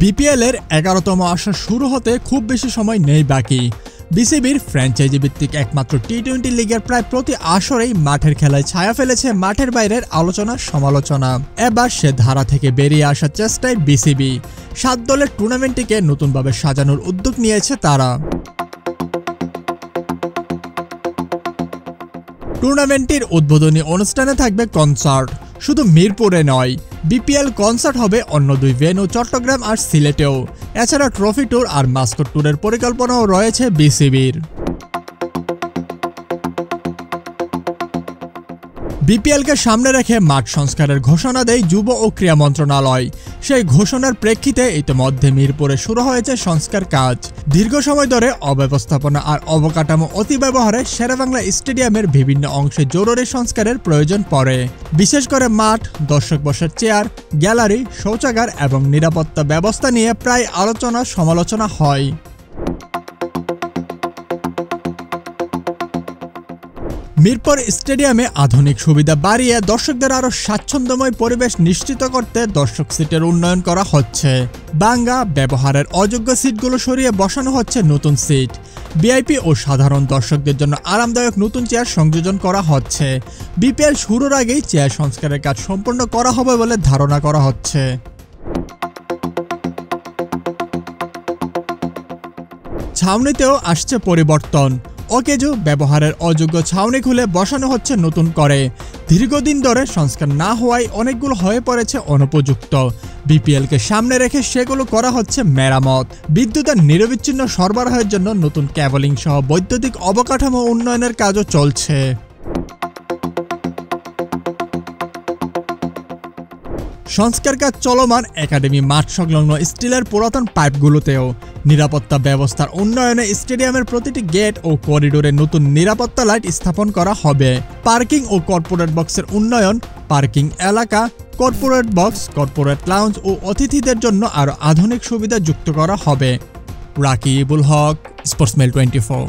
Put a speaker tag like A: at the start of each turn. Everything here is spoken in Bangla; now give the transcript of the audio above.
A: বিপিএল এর 11তম আসর শুরু হতে খুব বেশি সময় নেই বাকি। বিসিবির ফ্র্যাঞ্চাইজি ভিত্তিক একমাত্র টি-20 লিগের প্রায় প্রতি আসরেই মাঠের খেলায় ছায়া ফেলেছে মাঠের বাইরের আলোচনা সমালোচনা। এবার সে ধারা থেকে বেরিয়ে আসার চেষ্টায় বিসিবি 7 দলের টুর্নামেন্টটিকে নতুনভাবে সাজানোর উদ্যোগ নিয়েছে তারা। টুর্নামেন্টটির উদ্বোধনী অনুষ্ঠানে থাকবে কনসার্ট, শুধু মিরপুরে নয়, বিপিএল কনসার্ট হবে অন্য 2 ভেন্যু চট্টগ্রাম আর সিলেটেও। এছাড়া ট্রফি ট্যুর আর মাস্কট ট্যুরের পরিকল্পনাও রয়েছে বিসিবির। বিপিএলকে সামনে রেখে মাঠ সংস্কারের ঘোষণা দেয় যুব ও ক্রীড়া মন্ত্রণালয়। সেই ঘোষণার প্রেক্ষিতে ইতিমধ্যে মিরপুরে শুরু হয়েছে সংস্কার কাজ। দীর্ঘ সময় ধরে অব্যবস্থাপনা আর অবকাঠামো অতিব্যবহারে শেরেবাংলা স্টেডিয়ামের বিভিন্ন অংশে জরুরি সংস্কারের প্রয়োজন পড়ে। বিশেষ করে মাঠ, দর্শক বসার চেয়ার, গ্যালারি, শৌচাগার এবং নিরাপত্তা ব্যবস্থা নিয়ে প্রায় আলোচনা সমালোচনা হয়। মিরপুর স্টেডিয়ামে আধুনিক সুবিধা বাড়িয়ে দর্শকদের আরও স্বাচ্ছন্দ্যময় পরিবেশ নিশ্চিত করতে দর্শক সিটের উন্নয়ন করা হচ্ছে। ভাঙা ব্যবহারের অযোগ্য সিটগুলো সরিয়ে বসানো হচ্ছে নতুন সিট। ভিআইপি ও সাধারণ দর্শকদের জন্য আরামদায়ক নতুন চেয়ার সংযোজন করা হচ্ছে। বিপিএল শুরুর আগেই চেয়ার সংস্কারের কাজ সম্পন্ন করা হবে বলে ধারণা করা হচ্ছে। ছাউনিতেও আসছে পরিবর্তন। অকেজো ব্যবহারের অযোগ্য ছাউনি খুলে বসানো হচ্ছে নতুন করে। দীর্ঘদিন ধরে সংস্কার না হওয়ায় অনেকগুলো হয়ে পড়েছে অনুপযুক্ত। বিপিএলকে সামনে রেখে সেগুলো করা হচ্ছে মেরামত। বিদ্যুতের নিরবিচ্ছিন্ন সরবরাহের জন্য নতুন ক্যাবলিং সহ বৈদ্যুতিক অবকাঠামো উন্নয়নের কাজও চলছে। সংস্কার কাজ চলমান একাডেমি মাঠ সংলগ্ন স্টিলের পুরাতন পাইপগুলোতেও। নিরাপত্তা ব্যবস্থার উন্নয়নে স্টেডিয়ামের প্রতিটি গেট ও করিডোরে নতুন নিরাপত্তা লাইট স্থাপন করা হবে। পার্কিং ও কর্পোরেট বক্সের উন্নয়ন, পার্কিং এলাকা, কর্পোরেট বক্স, কর্পোরেট লাউঞ্জ ও অতিথিদের জন্য আরও আধুনিক সুবিধা যুক্ত করা হবে। রাকিবুল হক, স্পোর্টসমেল 24।